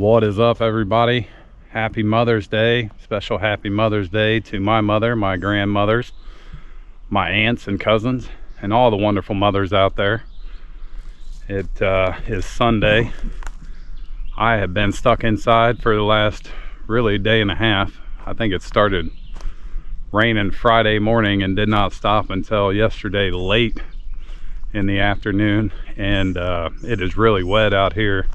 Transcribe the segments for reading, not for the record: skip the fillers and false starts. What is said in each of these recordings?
What is up, everybody? Happy Mother's Day. Special happy Mother's Day to my mother, my grandmothers, my aunts and cousins, and all the wonderful mothers out there. It is Sunday. I have been stuck inside for the last really day and a half. I think it started raining Friday morning and did not stop until yesterday late in the afternoon, and it is really wet out here.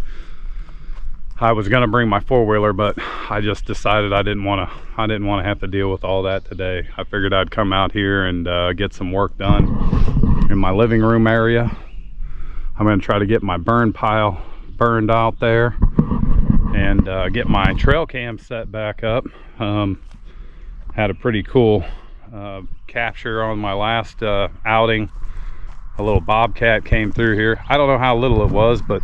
I was gonna bring my four-wheeler, but I just decided I didn't want to have to deal with all that today. I figured I'd come out here and get some work done in my living room area. I'm gonna try to get my burn pile burned out there and get my trail cam set back up. Had a pretty cool capture on my last outing. A little bobcat came through here. I don't know how little it was, but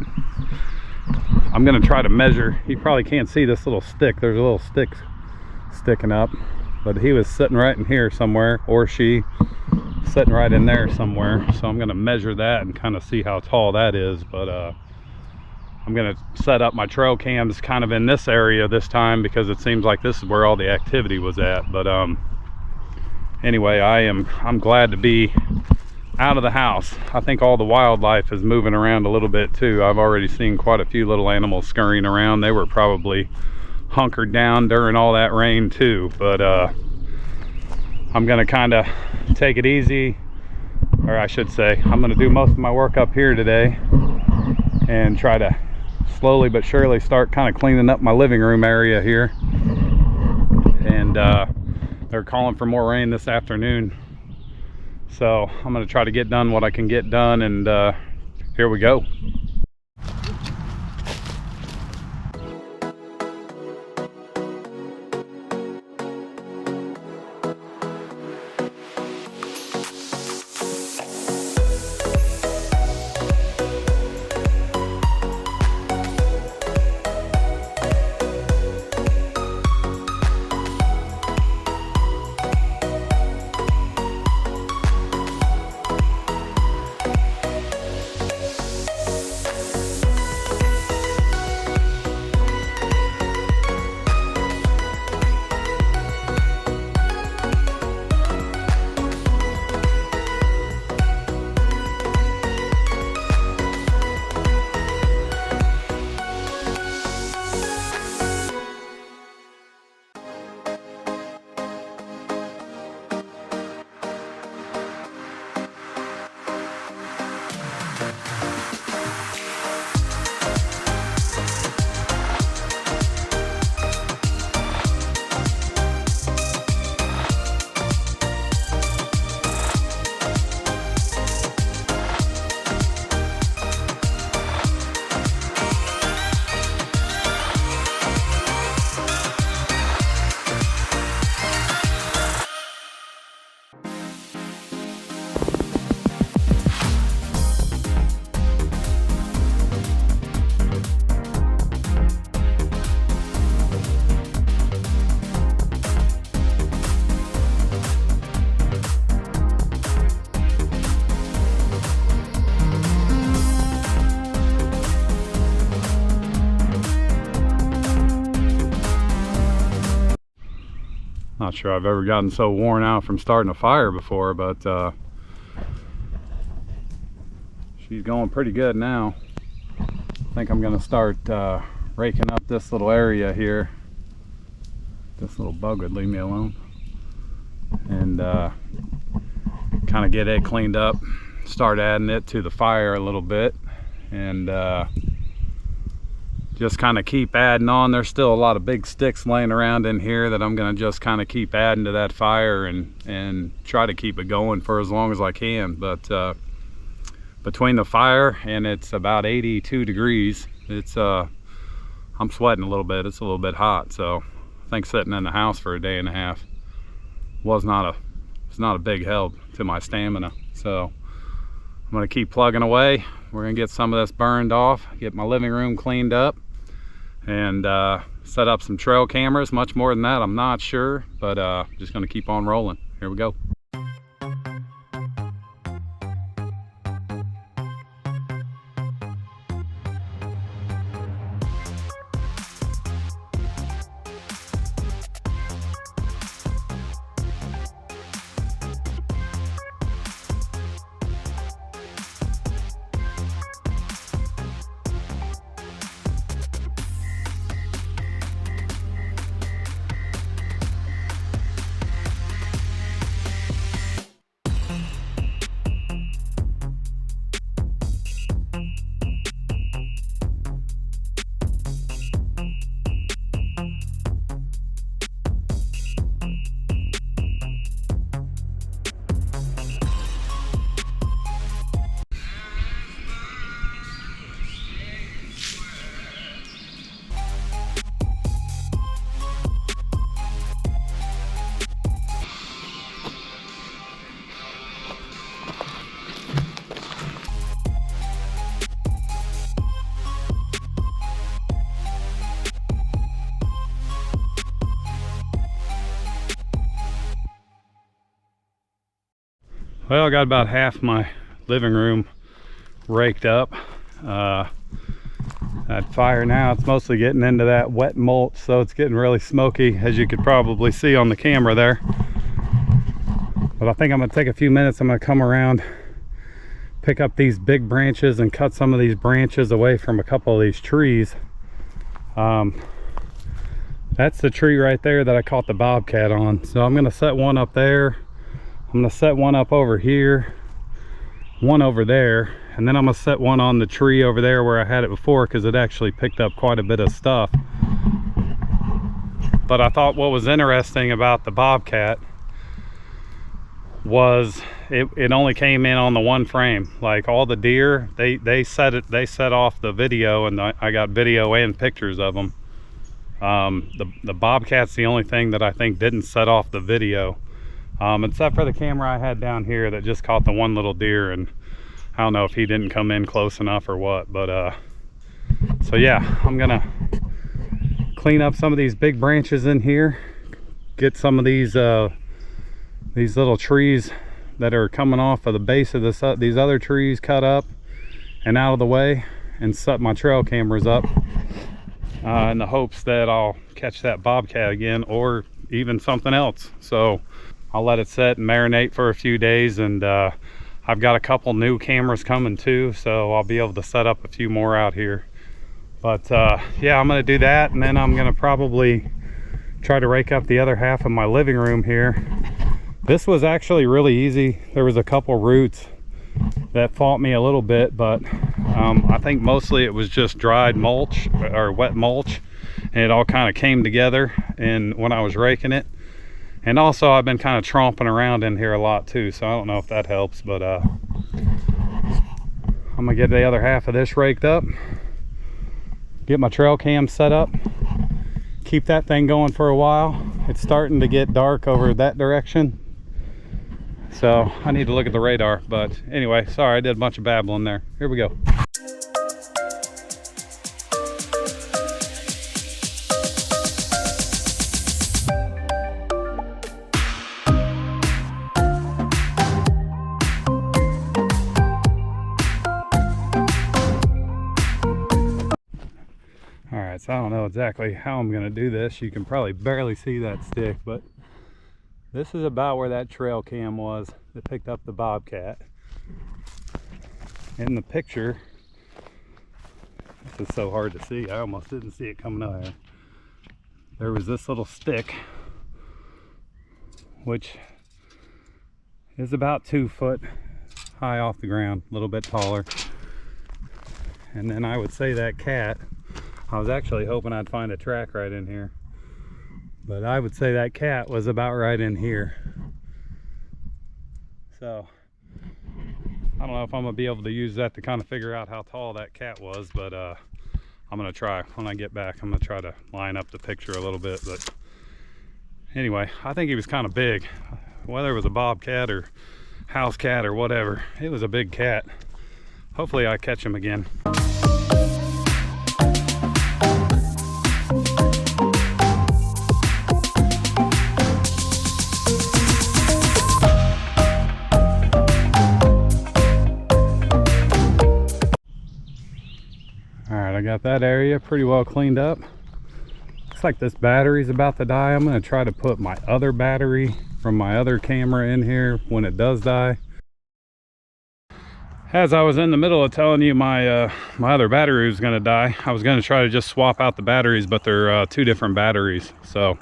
I'm gonna try to measure. You probably can't see this little stick. There's a little stick sticking up, but he was sitting right in here somewhere, or she sitting right in there somewhere. So I'm gonna measure that and kind of see how tall that is. But I'm gonna set up my trail cams kind of in this area this time, because it seems like this is where all the activity was at. But anyway, I'm glad to be out of the house. I think all the wildlife is moving around a little bit too. I've already seen quite a few little animals scurrying around. They were probably hunkered down during all that rain too. But I'm gonna kind of take it easy, or I should say I'm gonna do most of my work up here today and try to slowly but surely start kind of cleaning up my living room area here. And they're calling for more rain this afternoon, so I'm going to try to get done what I can get done, and here we go. Not sure I've ever gotten so worn out from starting a fire before, but she's going pretty good now. I think I'm gonna start raking up this little area here. This little bug would leave me alone. And kind of get it cleaned up, start adding it to the fire a little bit, and just kind of keep adding on. There's still a lot of big sticks laying around in here that I'm going to just kind of keep adding to that fire and try to keep it going for as long as I can. But between the fire, and it's about 82 degrees, it's I'm sweating a little bit. It's a little bit hot. So I think sitting in the house for a day and a half it's not a big help to my stamina. So I'm going to keep plugging away. We're going to get some of this burned off, get my living room cleaned up, and set up some trail cameras. Much more than that, I'm not sure, but just going to keep on rolling. Here we go. Well, I got about half my living room raked up. That fire now, it's mostly getting into that wet mulch, so it's getting really smoky, as you could probably see on the camera there. But I think I'm gonna take a few minutes. I'm gonna come around, pick up these big branches and cut some of these branches away from a couple of these trees. That's the tree right there that I caught the bobcat on. So I'm gonna set one up there. I'm gonna set one up over here, one over there, and then I'm gonna set one on the tree over there where I had it before, because it actually picked up quite a bit of stuff. But I thought what was interesting about the bobcat was it only came in on the one frame. Like all the deer, they set off the video, and I got video and pictures of them. The bobcat's the only thing that I think didn't set off the video, except for the camera I had down here that just caught the one little deer, and I don't know if he didn't come in close enough or what. But so yeah, I'm gonna clean up some of these big branches in here, get some of these little trees that are coming off of the base of these other trees cut up and out of the way, and set my trail cameras up in the hopes that I'll catch that bobcat again, or even something else. So I'll let it set and marinate for a few days, and I've got a couple new cameras coming too, so I'll be able to set up a few more out here. But yeah, I'm gonna do that, and then I'm gonna probably try to rake up the other half of my living room here. This was actually really easy. There was a couple roots that fought me a little bit, but I think mostly it was just dried mulch or wet mulch, and it all kind of came together and when I was raking it. And also I've been kind of tromping around in here a lot too, so I don't know if that helps. But I'm gonna get the other half of this raked up, get my trail cam set up, keep that thing going for a while. It's starting to get dark over that direction, so I need to look at the radar. But anyway, sorry, I did a bunch of babbling there. Here we go. Alright, so I don't know exactly how I'm going to do this. You can probably barely see that stick, but this is about where that trail cam was that picked up the bobcat. In the picture, this is so hard to see, I almost didn't see it coming out here. There was this little stick, which is about 2 foot high off the ground, a little bit taller. And then I would say that cat, I was actually hoping I'd find a track right in here, but I would say that cat was about right in here. So I don't know if I'm gonna be able to use that to kind of figure out how tall that cat was, but I'm gonna try. When I get back, I'm gonna try to line up the picture a little bit. But anyway, I think he was kind of big. Whether it was a bobcat or house cat or whatever, it was a big cat. Hopefully I catch him again. Alright, I got that area pretty well cleaned up. Looks like this battery's about to die. I'm going to try to put my other battery from my other camera in here when it does die. As I was in the middle of telling you my other battery was going to die, I was going to try to just swap out the batteries, but they're two different batteries. So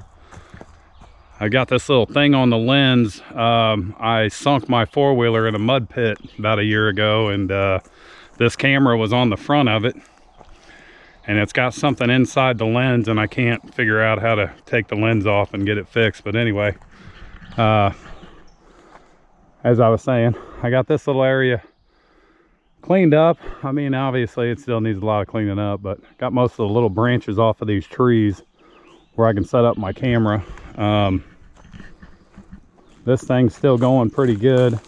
I got this little thing on the lens. I sunk my four-wheeler in a mud pit about a year ago, and this camera was on the front of it. And it's got something inside the lens, and I can't figure out how to take the lens off and get it fixed. But anyway, as I was saying, I got this little area cleaned up. I mean, obviously it still needs a lot of cleaning up, but got most of the little branches off of these trees where I can set up my camera. This thing's still going pretty good.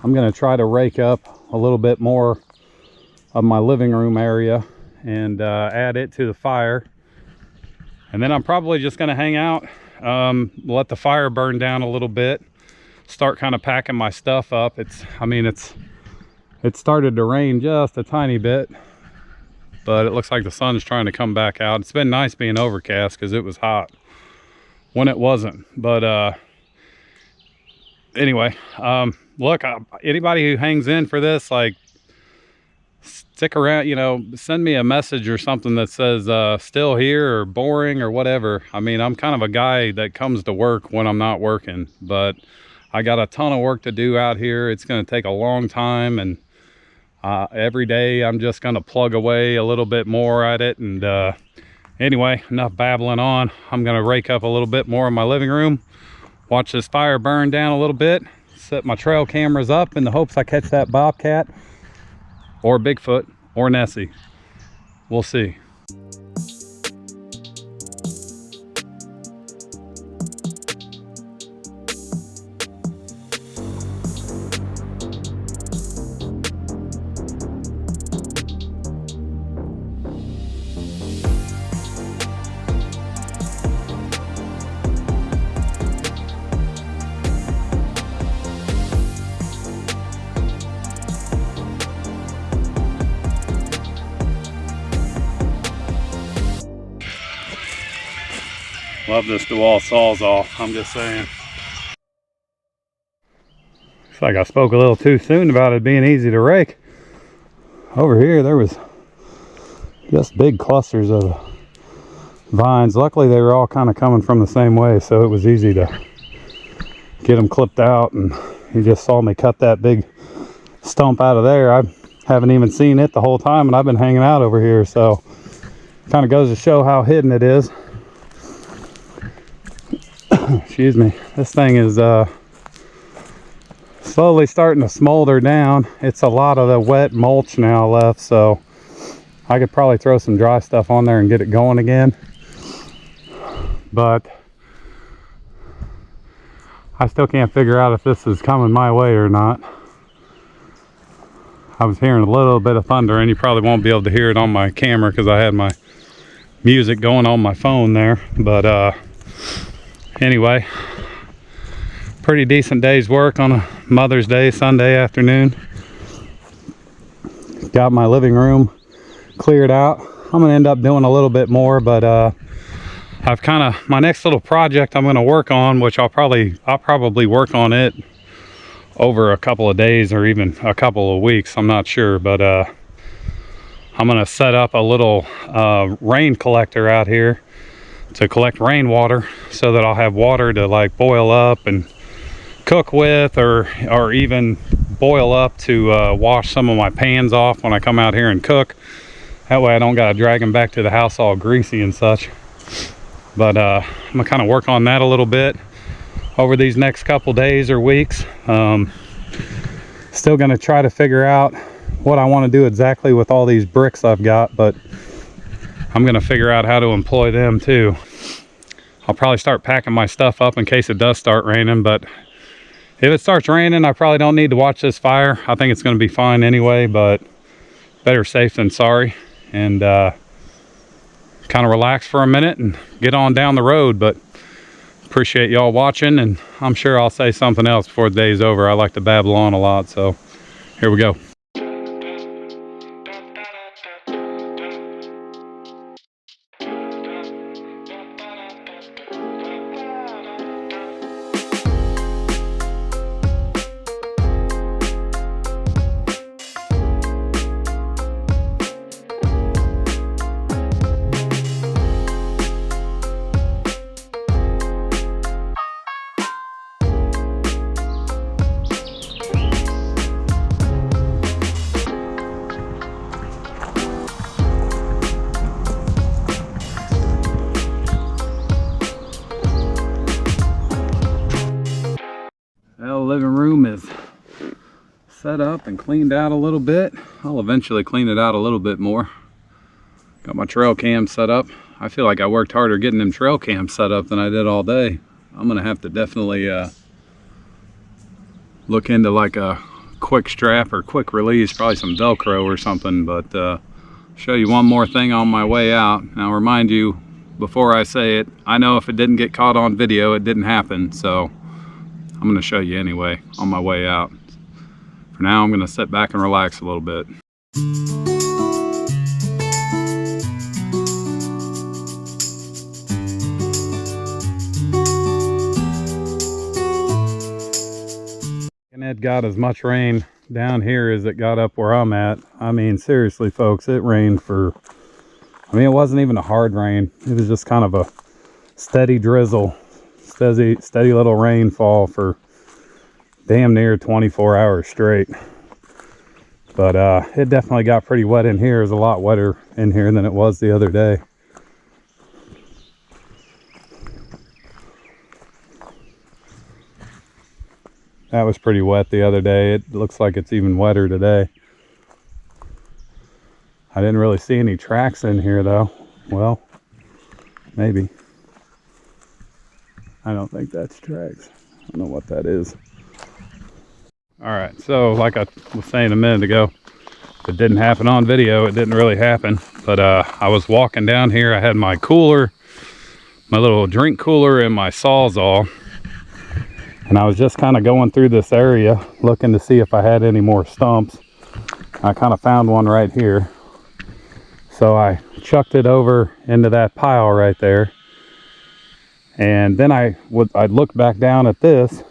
I'm going to try to rake up a little bit more of my living room area and add it to the fire, and then I'm probably just going to hang out, let the fire burn down a little bit start kind of packing my stuff up. It started to rain just a tiny bit, but it looks like the sun's trying to come back out. It's been nice being overcast because it was hot when it wasn't. But anyway, look, anybody who hangs in for this, like, stick around, you know, send me a message or something that says still here or boring or whatever. I mean, I'm kind of a guy that comes to work when I'm not working, but I got a ton of work to do out here. It's going to take a long time, and every day I'm just going to plug away a little bit more at it. And anyway, enough babbling on. I'm going to rake up a little bit more in my living room, watch this fire burn down a little bit, set my trail cameras up in the hopes I catch that bobcat or Bigfoot or Nessie. We'll see. Love this DeWalt Sawzall, I'm just saying. Looks like I spoke a little too soon about it being easy to rake. Over here there was just big clusters of vines. Luckily they were all kind of coming from the same way, so it was easy to get them clipped out. And you just saw me cut that big stump out of there. I haven't even seen it the whole time, and I've been hanging out over here, so kind of goes to show how hidden it is. Excuse me. This thing is slowly starting to smolder down. It's a lot of the wet mulch now left, so I could probably throw some dry stuff on there and get it going again. But I still can't figure out if this is coming my way or not. I was hearing a little bit of thunder, and you probably won't be able to hear it on my camera because I had my music going on my phone there. But anyway, pretty decent day's work on a Mother's Day Sunday afternoon. Got my living room cleared out. I'm gonna end up doing a little bit more, but I've kind of, my next little project I'm gonna work on, which I'll probably work on it over a couple of days or even a couple of weeks, I'm not sure, but I'm gonna set up a little rain collector out here to collect rainwater, so that I'll have water to like boil up and cook with, or even boil up to wash some of my pans off when I come out here and cook. That way I don't gotta drag them back to the house all greasy and such. But I'm gonna kind of work on that a little bit over these next couple days or weeks. Still gonna try to figure out what I want to do exactly with all these bricks I've got, but I'm gonna figure out how to employ them too. I'll probably start packing my stuff up in case it does start raining, but if it starts raining, I probably don't need to watch this fire. I think it's gonna be fine anyway, but better safe than sorry. And kind of relax for a minute and get on down the road. But appreciate y'all watching, and I'm sure I'll say something else before the day's over. I like to babble on a lot, so here we go. Living room is set up and cleaned out a little bit. I'll eventually clean it out a little bit more. Got my trail cam set up. I feel like I worked harder getting them trail cams set up than I did all day. I'm gonna have to definitely look into like a quick strap or quick release, probably some Velcro or something. But show you one more thing on my way out. Now remind you, before I say it, I know if it didn't get caught on video, it didn't happen. So I'm going to show you anyway on my way out. For now, I'm going to sit back and relax a little bit. And it got as much rain down here as it got up where I'm at. I mean, seriously, folks, it rained for, I mean, it wasn't even a hard rain. It was just kind of a steady drizzle, steady little rainfall for damn near 24 hours straight. But it definitely got pretty wet in here. It was a lot wetter in here than it was the other day. That was pretty wet the other day. It looks like it's even wetter today. I didn't really see any tracks in here though. Well, maybe. I don't think that's tracks. I don't know what that is. All right, so like I was saying a minute ago, if it didn't happen on video, it didn't really happen. But I was walking down here. I had my cooler, my little drink cooler, and my Sawzall. And I was just kind of going through this area looking to see if I had any more stumps. I kind of found one right here. So I chucked it over into that pile right there. And then I looked back down at this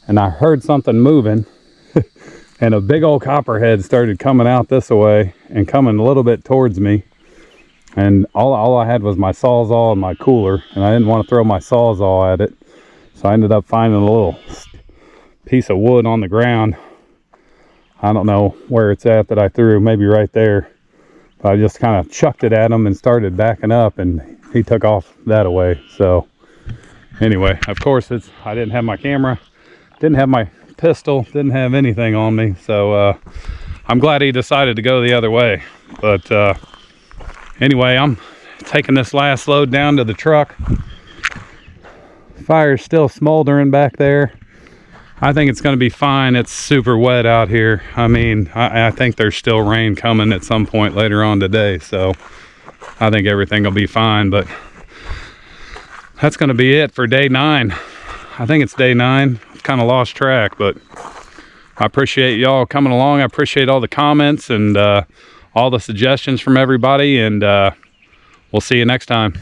and I heard something moving. And a big old copperhead started coming out this way and coming a little bit towards me. And all I had was my Sawzall and my cooler, and I didn't want to throw my Sawzall at it. So I ended up finding a little piece of wood on the ground. I don't know where it's at that I threw, maybe right there. But I just kind of chucked it at him and started backing up, and he took off that away. So anyway, of course, I didn't have my camera, didn't have my pistol, didn't have anything on me. So I'm glad he decided to go the other way. But anyway, I'm taking this last load down to the truck. Fire's still smoldering back there. I think it's going to be fine. It's super wet out here. I mean, I think there's still rain coming at some point later on today, so I think everything will be fine. But that's going to be it for day 9. I think it's day 9. I've kind of lost track, but I appreciate y'all coming along. I appreciate all the comments and all the suggestions from everybody, and we'll see you next time.